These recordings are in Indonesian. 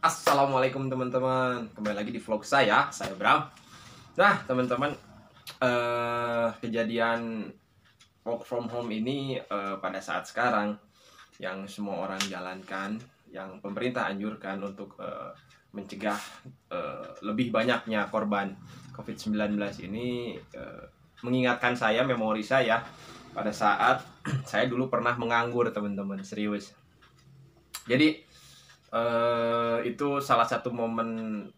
Assalamualaikum teman-teman, kembali lagi di vlog saya Bram. Nah teman-teman, kejadian work from home ini pada saat sekarang yang semua orang jalankan, yang pemerintah anjurkan untuk mencegah lebih banyaknya korban COVID-19 ini, mengingatkan saya, memori saya pada saat saya dulu pernah menganggur teman-teman, serius. Jadi itu salah satu momen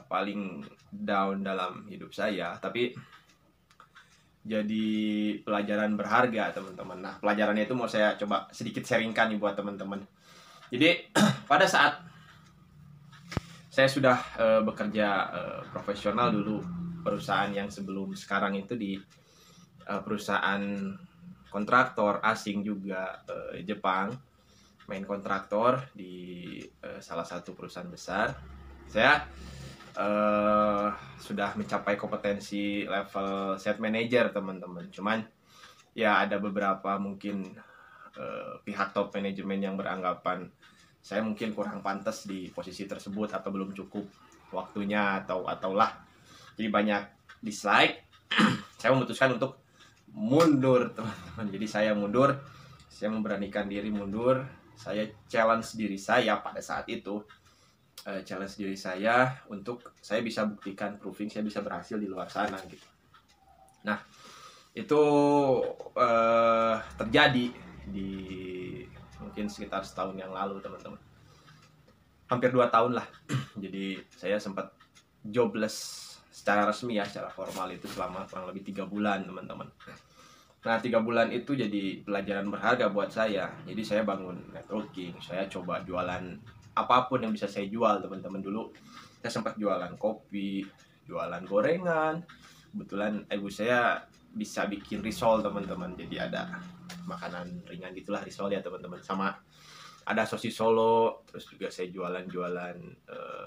paling down dalam hidup saya, tapi jadi pelajaran berharga teman-teman. Nah, pelajarannya itu mau saya coba sedikit sharingkan nih buat teman-teman. Jadi pada saat saya sudah bekerja profesional dulu, perusahaan yang sebelum sekarang itu di perusahaan kontraktor asing juga, Jepang, main kontraktor di salah satu perusahaan besar. Saya sudah mencapai kompetensi level set manager teman-teman. Cuman ya ada beberapa mungkin pihak top manajemen yang beranggapan saya mungkin kurang pantas di posisi tersebut atau belum cukup waktunya ataulah. Jadi banyak dislike. Saya memutuskan untuk mundur teman-teman. Jadi saya mundur, saya memberanikan diri mundur. Saya challenge diri saya pada saat itu, challenge diri saya untuk saya bisa buktikan, proving saya bisa berhasil di luar sana gitu. Nah itu terjadi di mungkin sekitar setahun yang lalu teman-teman, hampir 2 tahun lah. Jadi saya sempat jobless secara resmi ya, secara formal itu selama kurang lebih 3 bulan teman-teman. Nah 3 bulan itu jadi pelajaran berharga buat saya. Jadi saya bangun networking, saya coba jualan apapun yang bisa saya jual teman-teman. Dulu saya sempat jualan kopi, jualan gorengan. Kebetulan ibu saya bisa bikin risol teman-teman. Jadi ada makanan ringan gitulah, risol ya teman-teman. Sama ada sosis Solo. Terus juga saya jualan-jualan,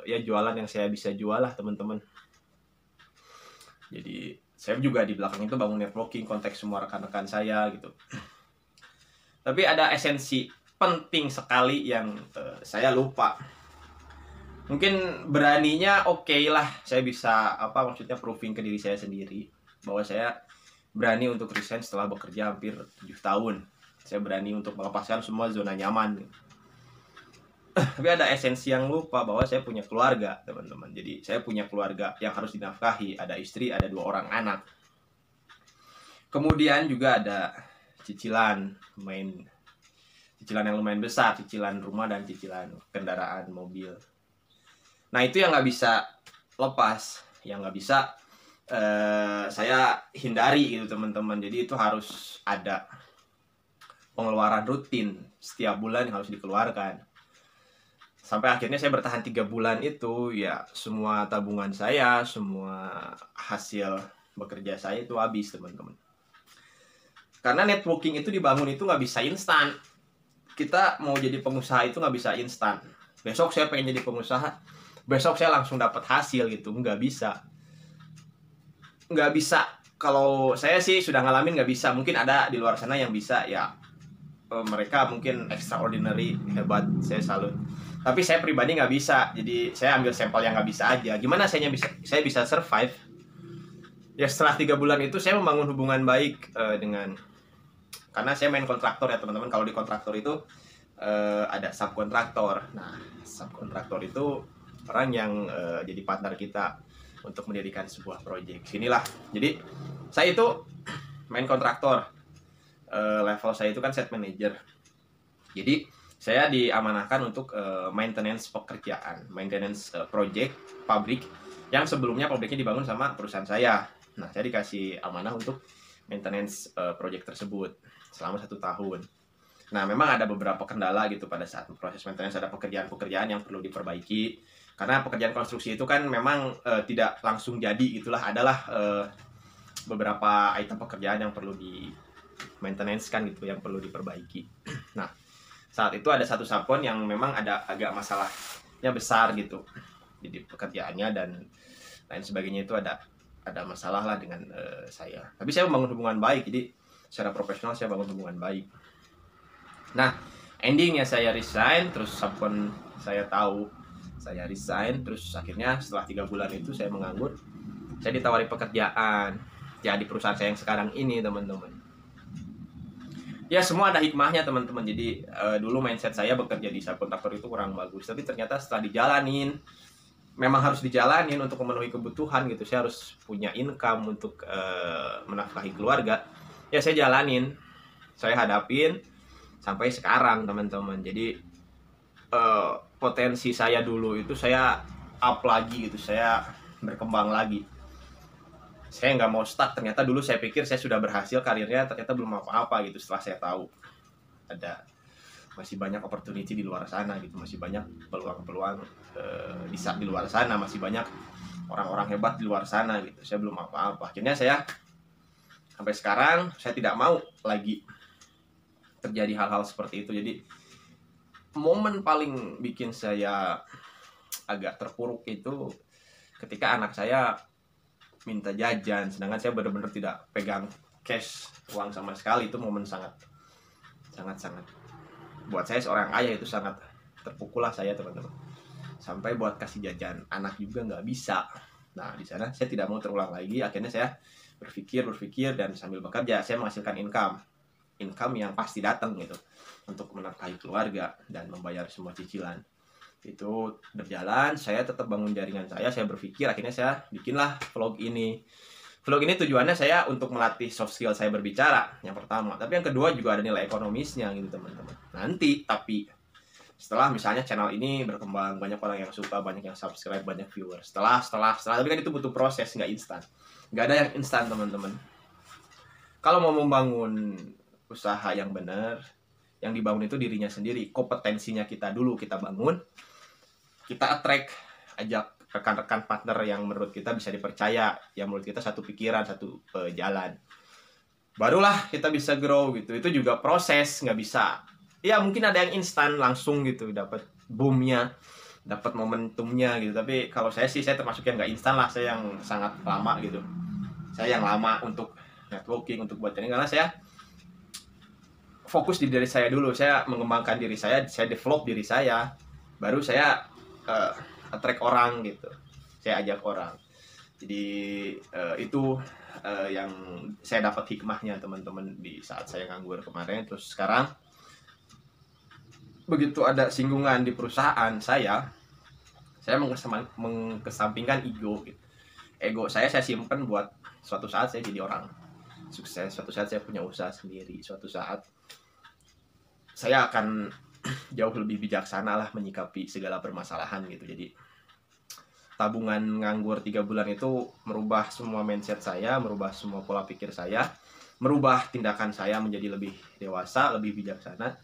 ya jualan yang saya bisa jual lah teman-teman. Jadi saya juga di belakang itu bangun networking, kontak semua rekan-rekan saya gitu. Tapi ada esensi penting sekali yang saya lupa. Mungkin beraninya oke lah, saya bisa maksudnya proving ke diri saya sendiri bahwa saya berani untuk resign setelah bekerja hampir 7 tahun. Saya berani untuk melepaskan semua zona nyaman. Tapi ada esensi yang lupa, bahwa saya punya keluarga teman-teman. Jadi saya punya keluarga yang harus dinafkahi, ada istri, ada 2 orang anak. Kemudian juga ada cicilan yang lumayan besar, cicilan rumah dan cicilan kendaraan mobil. Nah itu yang nggak bisa lepas, yang nggak bisa saya hindari gitu teman-teman. Jadi itu harus ada pengeluaran rutin setiap bulan yang harus dikeluarkan. Sampai akhirnya saya bertahan 3 bulan itu, ya semua tabungan saya, semua hasil bekerja saya itu habis teman-teman. Karena networking itu dibangun itu nggak bisa instan. Kita mau jadi pengusaha itu nggak bisa instan. Besok saya pengen jadi pengusaha, besok saya langsung dapat hasil gitu, nggak bisa. Nggak bisa. Kalau saya sih sudah ngalamin nggak bisa. Mungkin ada di luar sana yang bisa ya. Mereka mungkin extraordinary, hebat, saya salut. Tapi saya pribadi nggak bisa. Jadi saya ambil sampel yang nggak bisa aja. Gimana saya bisa survive? Ya setelah 3 bulan itu saya membangun hubungan baik dengan, karena saya main kontraktor ya teman-teman. Kalau di kontraktor itu ada subkontraktor. Nah subkontraktor itu orang yang jadi partner kita untuk mendirikan sebuah proyek. Sinilah. Jadi saya itu main kontraktor. Level saya itu kan set manager. Jadi saya diamanahkan untuk maintenance pekerjaan, maintenance project pabrik yang sebelumnya pabriknya dibangun sama perusahaan saya. Nah saya dikasih amanah untuk maintenance project tersebut selama 1 tahun. Nah memang ada beberapa kendala gitu pada saat proses maintenance, ada pekerjaan-pekerjaan yang perlu diperbaiki. Karena pekerjaan konstruksi itu kan memang tidak langsung jadi gitulah, adalah beberapa item pekerjaan yang perlu di maintenance kan gitu, yang perlu diperbaiki. Nah saat itu ada satu subkon yang memang ada agak masalahnya besar gitu, jadi pekerjaannya dan lain sebagainya itu ada masalah lah dengan saya. Tapi saya membangun hubungan baik, jadi secara profesional saya bangun hubungan baik. Nah endingnya saya resign, terus subkon saya tahu Saya resign, terus akhirnya setelah 3 bulan itu saya menganggur. Saya ditawari pekerjaan ya di perusahaan saya yang sekarang ini, teman-teman. Ya semua ada hikmahnya, teman-teman. Jadi dulu mindset saya bekerja di subkontraktor itu kurang bagus, tapi ternyata setelah dijalanin, memang harus dijalanin untuk memenuhi kebutuhan gitu. Saya harus punya income untuk menafkahi keluarga. Ya saya jalanin, saya hadapin sampai sekarang, teman-teman. Jadi potensi saya dulu itu saya up lagi gitu, saya berkembang lagi. Saya nggak mau stuck. Ternyata dulu saya pikir saya sudah berhasil karirnya, ternyata belum apa-apa gitu. Setelah saya tahu ada masih banyak opportunity di luar sana gitu, masih banyak peluang-peluang di luar sana, masih banyak orang-orang hebat di luar sana gitu. Saya belum apa-apa. Akhirnya saya sampai sekarang saya tidak mau lagi terjadi hal-hal seperti itu. Jadi momen paling bikin saya agak terpuruk itu ketika anak saya minta jajan, sedangkan saya benar-benar tidak pegang cash, uang sama sekali. Itu momen sangat buat saya seorang ayah itu sangat terpukul lah saya, teman-teman. Sampai buat kasih jajan anak juga nggak bisa. Nah di sana saya tidak mau terulang lagi. Akhirnya saya berpikir dan sambil bekerja saya menghasilkan income yang pasti datang gitu untuk menafkahi keluarga dan membayar semua cicilan. Itu berjalan, saya tetap bangun jaringan saya berpikir, akhirnya saya bikinlah vlog ini. Vlog ini tujuannya saya untuk melatih soft skill saya berbicara, yang pertama. Tapi yang kedua juga ada nilai ekonomisnya gitu, teman-teman. Nanti, tapi setelah misalnya channel ini berkembang, banyak orang yang suka, banyak yang subscribe, banyak viewers. Setelah, tapi kan itu butuh proses, nggak instan. Nggak ada yang instan, teman-teman. Kalau mau membangun usaha yang benar, yang dibangun itu dirinya sendiri. Kompetensinya kita dulu kita bangun, kita attract, ajak rekan-rekan partner yang menurut kita bisa dipercaya, yang menurut kita satu pikiran, satu jalan. Barulah kita bisa grow gitu. Itu juga proses, nggak bisa. Ya mungkin ada yang instan langsung gitu, dapat boomnya, dapat momentumnya gitu. Tapi kalau saya sih, saya termasuk yang nggak instan lah. Saya yang sangat lama gitu. Saya yang lama untuk networking, untuk buat ini, karena saya fokus di diri saya dulu. Saya mengembangkan diri saya develop diri saya. Baru saya attract orang gitu, saya ajak orang. Jadi itu yang saya dapat hikmahnya, teman-teman, di saat saya nganggur kemarin. Terus sekarang begitu ada singgungan di perusahaan saya mengesampingkan ego gitu. Ego saya simpan buat suatu saat saya jadi orang sukses, suatu saat saya punya usaha sendiri, suatu saat saya akan jauh lebih bijaksana lah menyikapi segala permasalahan gitu. Jadi tabungan nganggur 3 bulan itu merubah semua mindset saya, merubah semua pola pikir saya, merubah tindakan saya menjadi lebih dewasa, lebih bijaksana.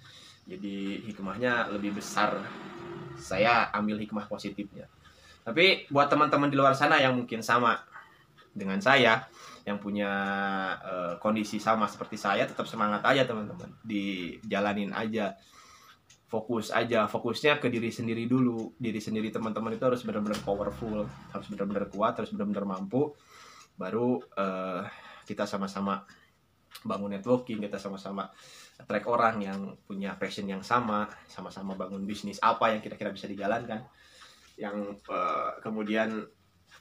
Jadi hikmahnya lebih besar. Saya ambil hikmah positifnya. Tapi buat teman-teman di luar sana yang mungkin sama dengan saya, yang punya kondisi sama seperti saya, tetap semangat aja, teman-teman. Dijalanin aja. Fokus aja, fokusnya ke diri sendiri dulu. Diri sendiri, teman-teman, itu harus benar-benar powerful, harus benar-benar kuat, harus benar-benar mampu. Baru kita sama-sama bangun networking, kita sama-sama attract orang yang punya passion yang sama-sama bangun bisnis apa yang kira-kira bisa dijalankan, yang kemudian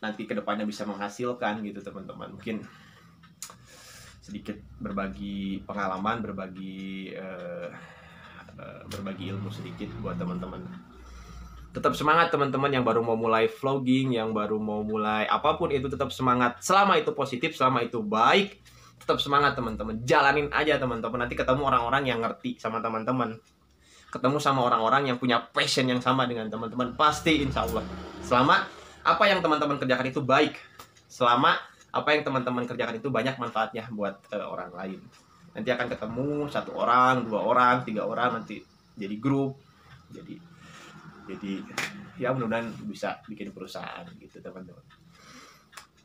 nanti kedepannya bisa menghasilkan gitu, teman-teman. Mungkin sedikit berbagi pengalaman, berbagi ilmu sedikit buat teman-teman. Tetap semangat, teman-teman, yang baru mau mulai vlogging, yang baru mau mulai apapun itu, tetap semangat. Selama itu positif, selama itu baik, tetap semangat, teman-teman. Jalanin aja, teman-teman. Nanti ketemu orang-orang yang ngerti sama teman-teman, ketemu sama orang-orang yang punya passion yang sama dengan teman-teman. Pasti, insya Allah, selama apa yang teman-teman kerjakan itu baik, selama apa yang teman-teman kerjakan itu banyak manfaatnya buat orang lain, nanti akan ketemu 1 orang, 2 orang, 3 orang, nanti jadi grup, jadi ya mudah-mudahan bisa bikin perusahaan gitu, teman-teman.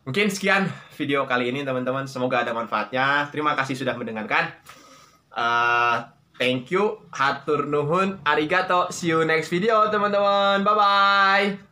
Mungkin sekian video kali ini, teman-teman. Semoga ada manfaatnya. Terima kasih sudah mendengarkan. Thank you, hatur nuhun, arigato. See you next video, teman-teman. Bye-bye.